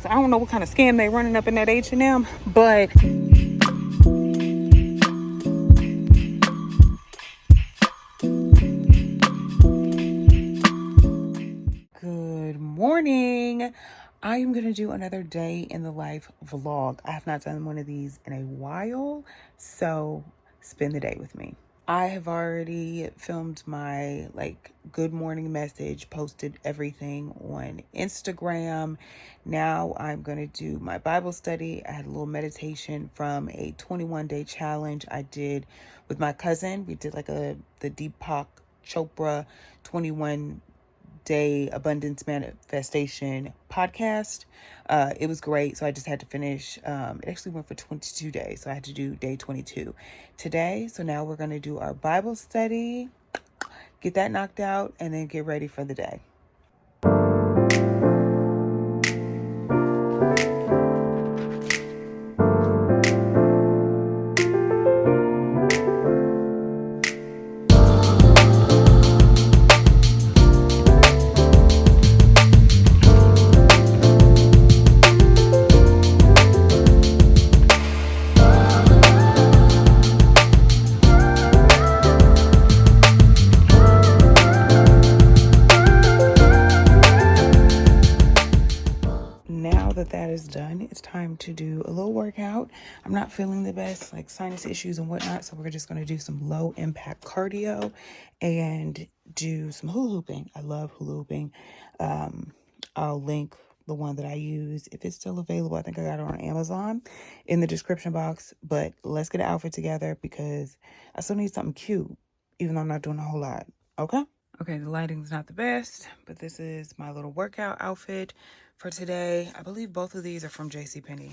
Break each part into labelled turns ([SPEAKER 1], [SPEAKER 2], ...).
[SPEAKER 1] I don't know what kind of scam they running up in that H&M, but good morning. I am going to do another day in the life vlog. I have not done one of these in a while, so spend the day with me. I have already filmed my good morning message, posted everything on Instagram. Now I'm going to do my Bible study. I had a little meditation from a 21-day challenge I did with my cousin. We did the Deepak Chopra 21-day abundance manifestation podcast. It was great. So I just had to finish. It actually went for 22 days. So I had to do day 22 today. So now we're going to do our Bible study, get that knocked out, and then get ready for the day. Now that is done, it's time to do a little workout. I'm not feeling the best, sinus issues and whatnot, so we're just going to do some low impact cardio and do some hula hooping. I love hula hooping. I'll link the one that I use if it's still available. I think I got it on Amazon in the description box, but let's get an outfit together because I still need something cute, even though I'm not doing a whole lot. Okay, the lighting's not the best, but this is my little workout outfit for today. I believe both of these are from JCPenney.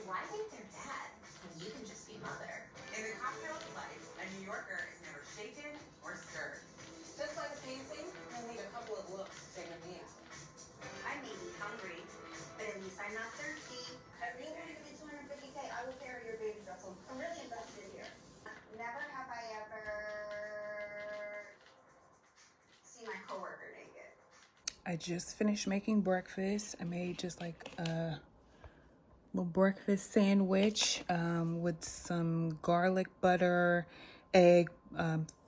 [SPEAKER 2] Why think they're dead when you can just be mother?
[SPEAKER 3] In the cocktail of life, a New Yorker is never shaken or stirred. Just like a painting, you'll need a couple of looks to take a meal.
[SPEAKER 2] I may be hungry, but at least I'm not thirsty. I really want to give you $250K. I will carry your baby vessel. I'm really invested here. Never have I ever seen my coworker naked.
[SPEAKER 1] I just finished making breakfast. I made just a little breakfast sandwich with some garlic butter, egg,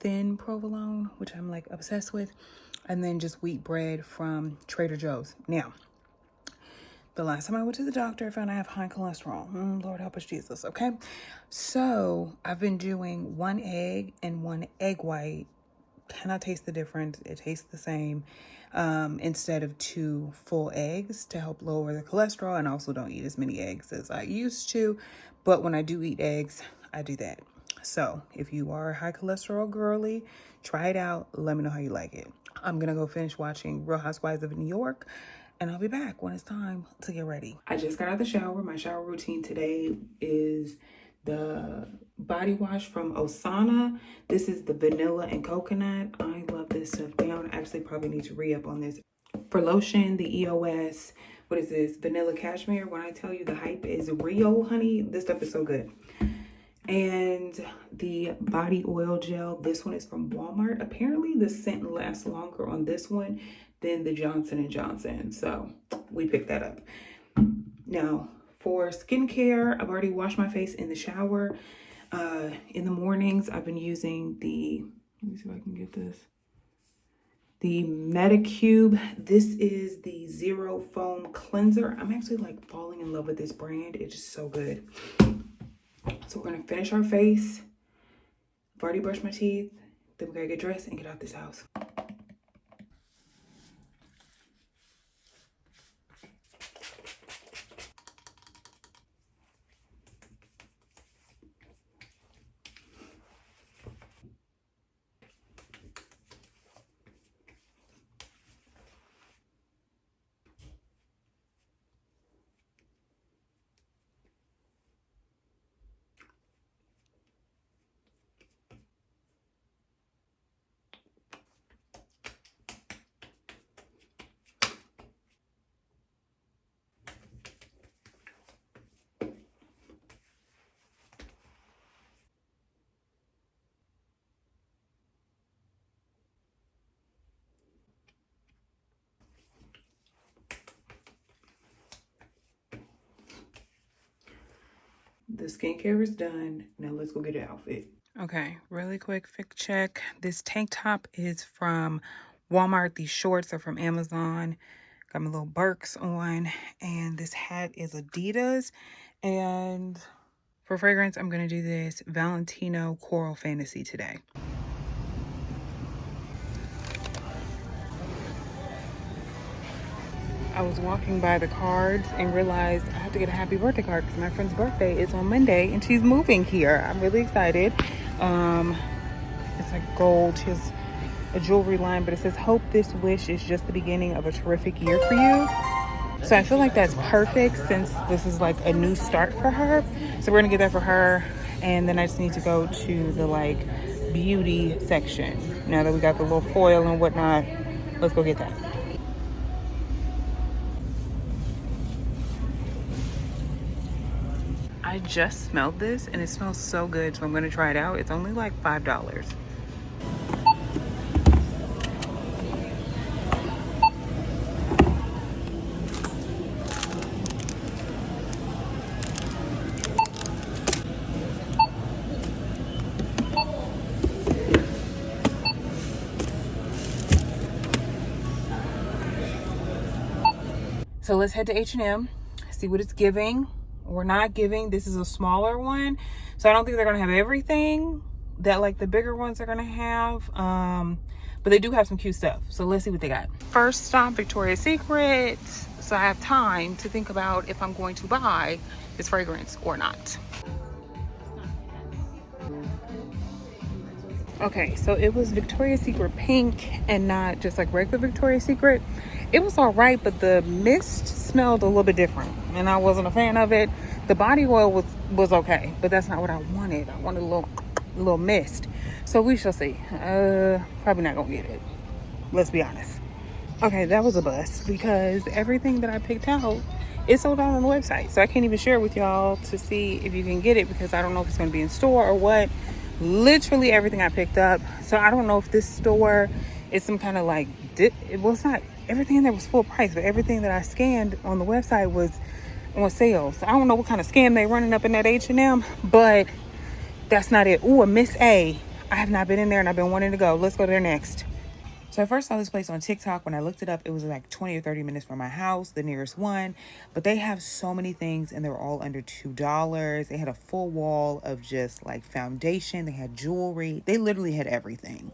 [SPEAKER 1] thin provolone, which I'm obsessed with, and then just wheat bread from Trader Joe's. Now, the last time I went to the doctor, I found I have high cholesterol. Lord help us Jesus, okay? So I've been doing one egg and one egg white. Cannot taste the difference. It tastes the same instead of 2 full eggs to help lower the cholesterol. And I also don't eat as many eggs as I used to. But when I do eat eggs, I do that. So if you are a high cholesterol girly, try it out. Let me know how you like it. I'm going to go finish watching Real Housewives of New York. And I'll be back when it's time to get ready. I just got out of the shower. My shower routine today is the body wash from Osana. This is the vanilla and coconut. I love this stuff down. I actually probably need to re-up on this. For lotion, the EOS, what is this? Vanilla cashmere. When I tell you the hype is real, honey, this stuff is so good. And the body oil gel, this one is from Walmart. Apparently the scent lasts longer on this one than the Johnson & Johnson. So we picked that up. Now, for skincare, I've already washed my face in the shower. In the mornings, I've been using let me see if I can get this. The Medicube. This is the Zero Foam Cleanser. I'm actually falling in love with this brand. It's just so good. So we're gonna finish our face. I've already brushed my teeth. Then we gotta get dressed and get out this house. The skincare is done. Now let's go get an outfit. Okay, really quick fit check. This tank top is from Walmart. These shorts are from Amazon. Got my little Birks on. And this hat is Adidas. And for fragrance, I'm going to do this Valentino Coral Fantasy today. I was walking by the cards and realized I have to get a happy birthday card because my friend's birthday is on Monday and she's moving here. I'm really excited. It's like gold. She has a jewelry line, but it says, "Hope this wish is just the beginning of a terrific year for you." So I feel like that's perfect since this is like a new start for her. So we're gonna get that for her. And then I just need to go to the like beauty section. Now that we got the little foil and whatnot, let's go get that. I just smelled this and it smells so good, so I'm gonna try it out. It's only like $5. So let's head to H&M, see what it's giving or not giving. This is a smaller one, so I don't think they're gonna have everything that like the bigger ones are gonna have, but they do have some cute stuff. So let's see what they got. First stop, Victoria's Secret. So I have time to think about if I'm going to buy this fragrance or not. Okay, so it was Victoria's Secret pink and not just like regular Victoria's Secret. It was all right, but the mist smelled a little bit different and I wasn't a fan of it. The body oil was okay, but that's not what I wanted. I wanted a little mist. So we shall see. Probably not gonna get it. Let's be honest. Okay, that was a bust because everything that I picked out is sold out on the website. So I can't even share it with y'all to see if you can get it because I don't know if it's gonna be in store or what. Literally everything I picked up. So I don't know if this store is some kind of like it's not everything in there was full price, but everything that I scanned on the website was on sale. So I don't know what kind of scam they running up in that H&M, but that's not it. Ooh, a Miss A. I have not been in there and I've been wanting to go. Let's go there next. So I first saw this place on TikTok. When I looked it up, it was like 20 or 30 minutes from my house, the nearest one. But they have so many things and they were all under $2. They had a full wall of just like foundation. They had jewelry. They literally had everything.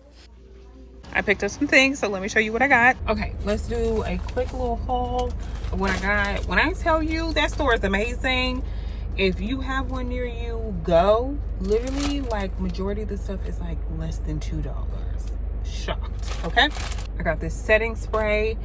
[SPEAKER 1] I picked up some things, so let me show you what I got. Okay, let's do a quick little haul of what I got. When I tell you that store is amazing, if you have one near you, go. Literally, like majority of the stuff is like less than $2. Shocked. Okay, I got this setting spray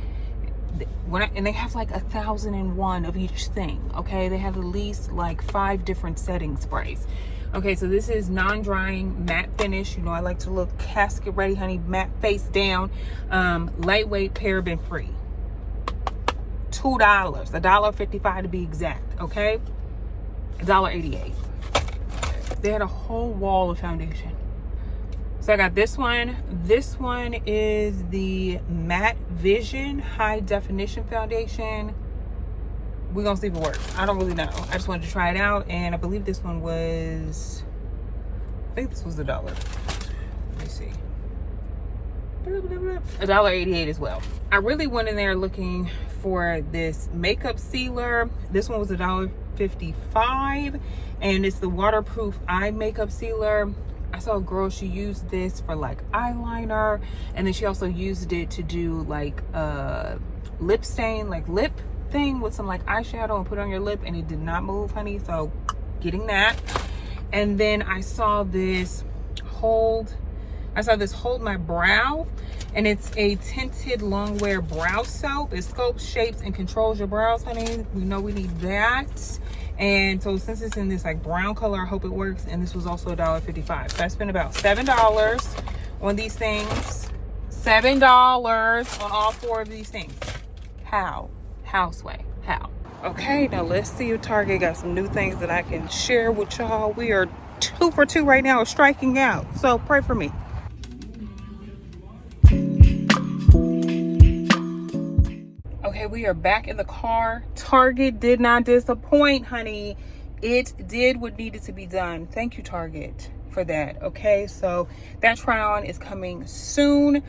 [SPEAKER 1] and they have like 1,001 of each thing. Okay, they have at least like 5 different setting sprays. Okay, so this is non-drying matte finish. You know I like to look casket ready, honey, matte face down, lightweight, paraben free. $2, $1.55 to be exact. Okay, $1.88. They had a whole wall of foundation. So I got this one. This one is the Matte Vision High Definition Foundation. We're gonna see if it works. I don't really know. I just wanted to try it out, and I believe this one was, I think this was $1. Let me see. $1.88 as well. I really went in there looking for this makeup sealer. This one was $1.55, and it's the waterproof eye makeup sealer. I saw a girl, she used this for like eyeliner, and then she also used it to do like a lip stain, like lip thing with some like eyeshadow and put on your lip, and it did not move, honey. So getting that. And then I saw this hold my brow, and it's a tinted long wear brow soap. It sculpts, shapes, and controls your brows, honey. We know we need that. And so since it's in this like brown color, I hope it works. And this was also $1.55. So I spent about $7 on these things. $7 on all 4 of these things. How? Sway? How? Okay, now let's see if Target got some new things that I can share with y'all. We are 2 for 2 right now, striking out. So pray for me. Okay, we are back in the car. Target did not disappoint, honey. it did what needed to be done. Thank you, Target, for that. Okay, so that try on is coming soon.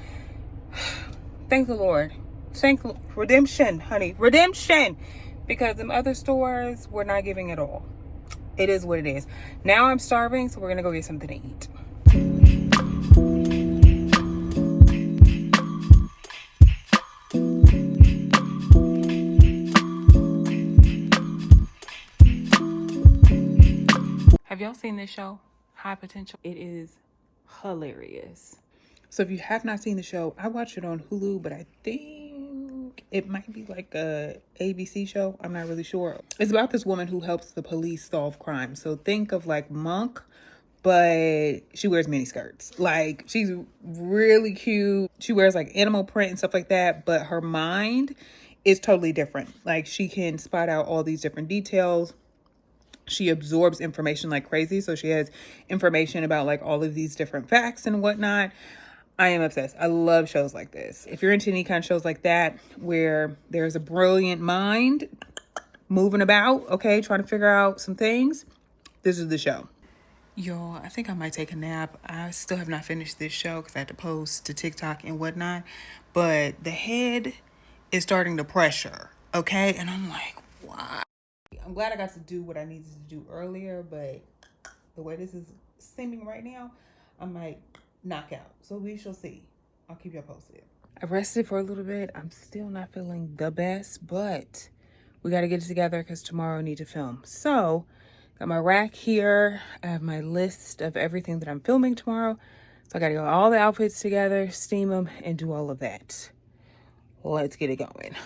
[SPEAKER 1] Thank the Lord. Thank redemption, honey, redemption, because them other stores were not giving at all. It is what it is. Now I'm starving, so we're gonna go get something to eat. Have y'all seen this show, High Potential? It is hilarious. So if you have not seen the show, I watched it on Hulu, but I think it might be like a ABC show. I'm not really sure. It's about this woman who helps the police solve crime. So think of like Monk, but she wears mini skirts. Like, she's really cute. She wears like animal print and stuff like that, but her mind is totally different. Like, she can spot out all these different details. She absorbs information like crazy. So she has information about like all of these different facts and whatnot. I am obsessed. I love shows like this. If you're into any kind of shows like that, where there's a brilliant mind moving about, okay, trying to figure out some things, this is the show. Y'all, I think I might take a nap. I still have not finished this show because I had to post to TikTok and whatnot. But the head is starting to pressure, okay? And I'm like, why? I'm glad I got to do what I needed to do earlier, but the way this is seeming right now, I might knock out. So we shall see. I'll keep y'all posted. I rested for a little bit. I'm still not feeling the best, but we got to get it together because tomorrow I need to film. So got my rack here. I have my list of everything that I'm filming tomorrow. So I got to get all the outfits together, steam them, and do all of that. Let's get it going.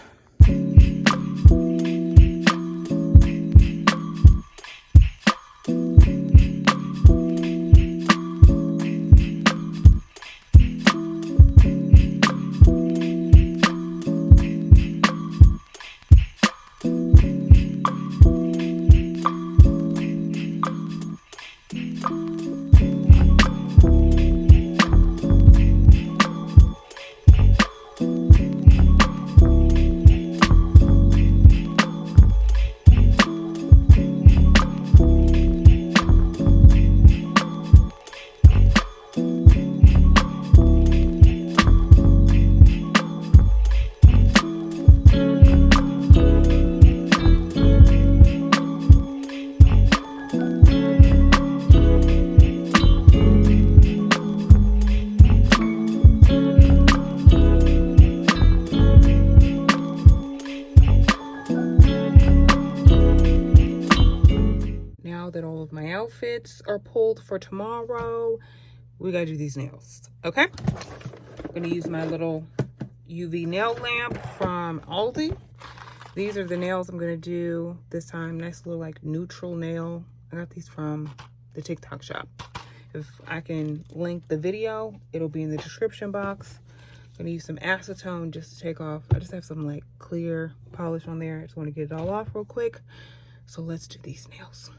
[SPEAKER 1] Outfits are pulled for tomorrow, we gotta do these nails. Okay, I'm gonna use my little UV nail lamp from Aldi. These are the nails I'm gonna do this time. Nice little like neutral nail. I got these from the TikTok shop. If I can link the video, it'll be in the description box. I'm gonna use some acetone just to take off. I just have some like clear polish on there. I just want to get it all off real quick. So let's do these nails.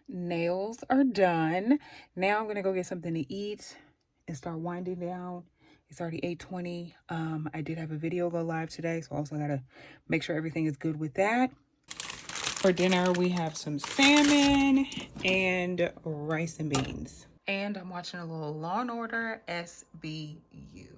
[SPEAKER 1] Nails are done. Now I'm gonna go get something to eat and start winding down. It's already 8:20. I did have a video go live today, so also gotta make sure everything is good with that. For dinner, we have some salmon and rice and beans. And I'm watching a little Law & Order SBU.